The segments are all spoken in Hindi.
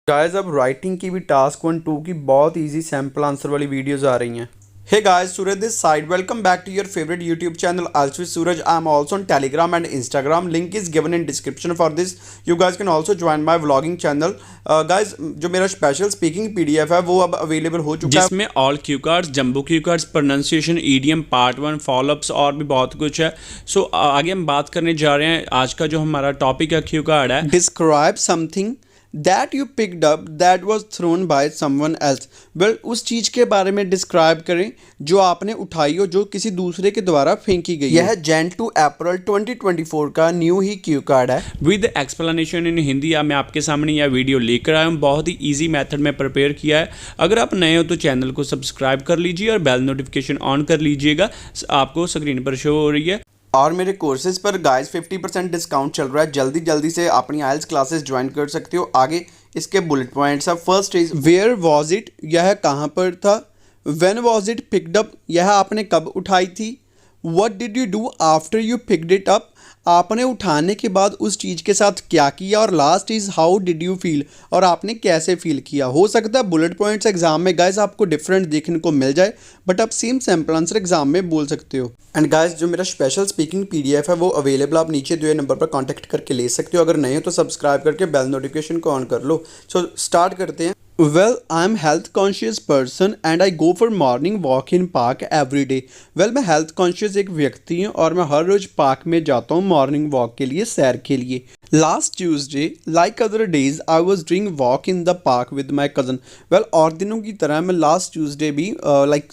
गाइस अब राइटिंग की भी टास्क 1 2 की बहुत इजी सैम्पल आंसर वाली वीडियोस आ रही हैं। Hey guys, Suraj this side. Welcome back to your favorite YouTube channel Alch with Suraj. I am also on Telegram and Instagram. Link is given in description for this. You guys can also join my vlogging channel. Guys, जो मेरा स्पेशल स्पीकिंग PDF है वो अब अवेलेबल हो चुका है, जिसमें all cue cards, jumbo cue cards, pronunciation, EDM, part 1, follow-ups और भी बहुत कुछ है। सो आगे हम बात करने जा रहे हैं। आज का जो हमारा टॉपिक है क्यू कार्ड है। Describe something that you picked up that was thrown by someone else. Well, उस चीज़ के बारे में डिस्क्राइब करें जो आपने उठाई हो, जो किसी दूसरे के द्वारा फेंकी गई। यह जैन टू अप्रैल 2024 का न्यू ही क्यू कार्ड है विद एक्सप्लेनेशन इन हिंदी। मैं आपके सामने यह वीडियो लेकर आया हूँ, बहुत ही ईजी मेथड में प्रिपेयर किया है। अगर आप नए हो तो चैनल को सब्सक्राइब कर लीजिए और बेल नोटिफिकेशन ऑन कर लीजिएगा, आपको स्क्रीन पर शो हो रही है। और मेरे कोर्सेज पर गाइस 50% डिस्काउंट चल रहा है। जल्दी जल्दी से अपनी आइल्स क्लासेस ज्वाइन कर सकते हो। आगे इसके बुलेट पॉइंट्स है। First is where was it, यह कहाँ पर था। When was it picked up, यह आपने कब उठाई थी। What did you do after you picked it up, आपने उठाने के बाद उस चीज़ के साथ क्या किया। और last is how did you feel, और आपने कैसे फील किया। हो सकता है बुलेट पॉइंट्स एग्जाम में गाइस आपको डिफरेंट देखने को मिल जाए, बट आप सेम सैम्पल आंसर एग्जाम में बोल सकते हो। एंड गाइस जो मेरा स्पेशल स्पीकिंग PDF है वो अवेलेबल, आप नीचे दिए नंबर पर कॉन्टैक्ट करके ले सकते हो। अगर नहीं हो तो सब्सक्राइब करके बेल नोटिफिकेशन को ऑन कर लो। सो स्टार्ट करते हैं। Well, I'm health conscious person and I go for morning walk in park every day. Well, मैं health conscious एक व्यक्ति हूँ और मैं हर रोज पार्क में जाता हूँ मॉर्निंग वॉक के लिए, सैर के लिए। Last Tuesday like other days I was doing walk in the park with my cousin. Well, और दिनों की तरह मैं लास्ट ट्यूसडे भी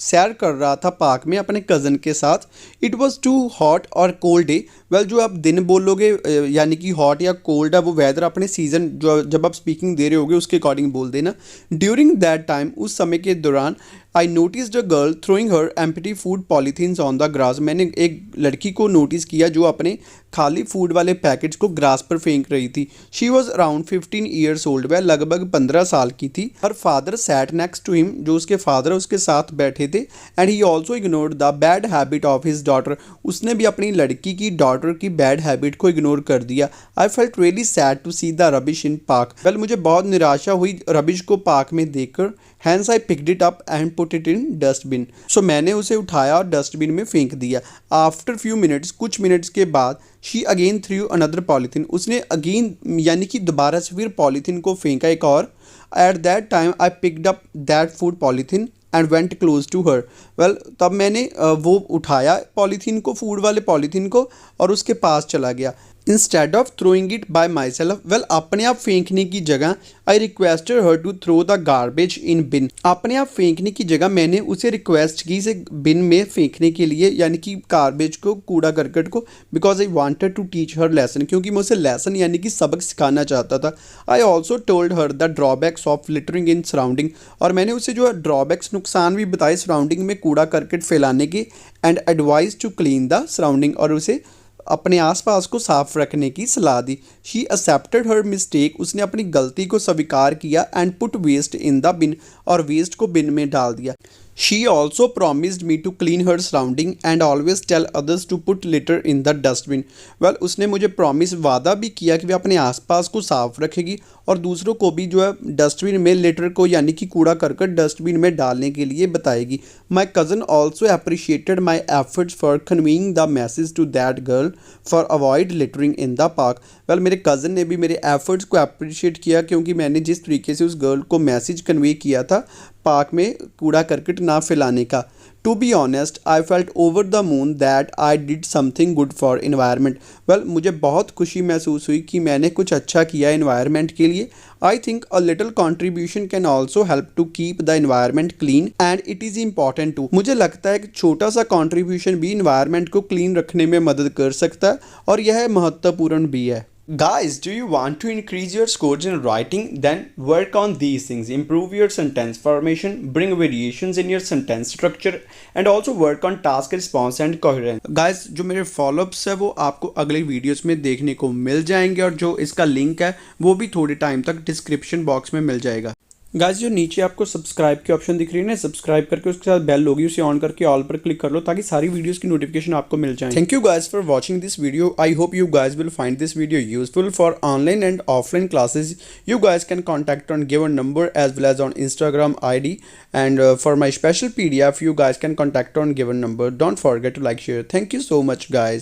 सैर कर रहा था पार्क में अपने कज़न के साथ। इट वॉज टू हॉट और कोल्ड डे। वेल, जो आप दिन बोलोगे यानी कि हॉट या कोल्ड है, वो वेदर अपने सीज़न जो जब आप स्पीकिंग दे रहे होगे उसके अकॉर्डिंग बोल देना। ड्यूरिंग दैट टाइम, उस समय के दौरान, I noticed a girl throwing her empty food polythenes on the grass. मैंने एक लड़की को नोटिस किया जो अपने खाली फूड वाले पैकेट्स को ग्रास पर फेंक रही थी। She was around 15 years old, वह लगभग 15 साल की थी। Her father sat next to him, जो उसके फादर उसके साथ बैठे थे। And he also ignored the bad habit of his daughter, उसने भी अपनी लड़की की डॉटर की बैड हैबिट को इग्नोर कर दिया। I felt really sad to see the rubbish in park. Well, मुझे बहुत निराशा हुई रबिश को पार्क में देखकर। Hence I picked it up and put it in dustbin. So मैंने उसे उठाया और डस्टबिन में फेंक दिया। आफ्टर फ्यू मिनट्स, कुछ मिनट्स के बाद, she again threw another polythene, उसने अगेन यानी कि दोबारा से फिर पॉलीथीन को फेंका एक और। At that time I picked up that food polythene and went close to her. Well, तब मैंने वो उठाया पॉलीथीन को, फूड वाले पॉलीथीन को, और उसके पास चला गया। Instead of throwing it by myself, well, अपने आप फेंकने की जगह I requested her to throw the garbage in bin. अपने आप फेंकने की जगह मैंने उसे रिक्वेस्ट की इसे बिन में फेंकने के लिए, यानी कि गार्बेज को, कूड़ा करकट को। Because I wanted to teach her lesson, क्योंकि मैं उसे लेसन यानी कि सबक सिखाना चाहता था। I also told her the drawbacks of littering in surrounding, और मैंने उसे जो ड्रॉबैक्स, नुकसान भी बताए सराउंडिंग में कूड़ा करकट फैलाने के। And advise to clean the surrounding, और उसे अपने आसपास को साफ रखने की सलाह दी। शी एक्सेप्टेड हर मिस्टेक, उसने अपनी गलती को स्वीकार किया। And put waste in the bin, और वेस्ट को बिन में डाल दिया। She also promised me to clean her surrounding and always tell others to put litter in the dustbin. Well, उसने मुझे प्रॉमिस, वादा भी किया कि वह अपने आसपास को साफ रखेगी और दूसरों को भी जो है डस्टबिन में लिटर को यानी कि कूड़ा करकट डस्टबिन में डालने के लिए बताएगी। My cousin also appreciated my efforts for conveying the message to that girl for avoid littering in the park. Well, मेरे कज़न ने भी मेरे एफर्ट्स को अप्रिशिएट किया, क्योंकि मैंने जिस तरीके से उस गर्ल को मैसेज कन्वे किया था पार्क में कूड़ा करकट ना फैलाने का। To be honest, I felt over the moon that I did something good for environment. Well, मुझे बहुत खुशी महसूस हुई कि मैंने कुछ अच्छा किया इन्वायरमेंट के लिए। I think a little contribution can also help to keep the environment clean and it is important to. मुझे लगता है कि छोटा सा कॉन्ट्रीब्यूशन भी इन्वायरमेंट को क्लीन रखने में मदद कर सकता है, और यह महत्वपूर्ण भी है। Guys, do you want to increase your scores in writing? Then work on these things. Improve your sentence formation, bring variations in your sentence structure, and also work on task response and coherence. Guys, जो मेरे फॉलोअप्स है वो आपको अगले वीडियोस में देखने को मिल जाएंगे, और जो इसका लिंक है वो भी थोड़े टाइम तक डिस्क्रिप्शन बॉक्स में मिल जाएगा। गाइस जो नीचे आपको सब्सक्राइब की ऑप्शन दिख रही है ना, सब्सक्राइब करके उसके साथ बेल होगी, उसे ऑन करके ऑल पर क्लिक कर लो ताकि सारी वीडियोस की नोटिफिकेशन आपको मिल जाए। Thank you guys for watching this video. I hope you guys will find this video useful for online and offline classes. You guys can contact on given number as well as on Instagram ID, and for my special PDF you guys can contact on given number. Don't forget to like, share. Thank you so much guys.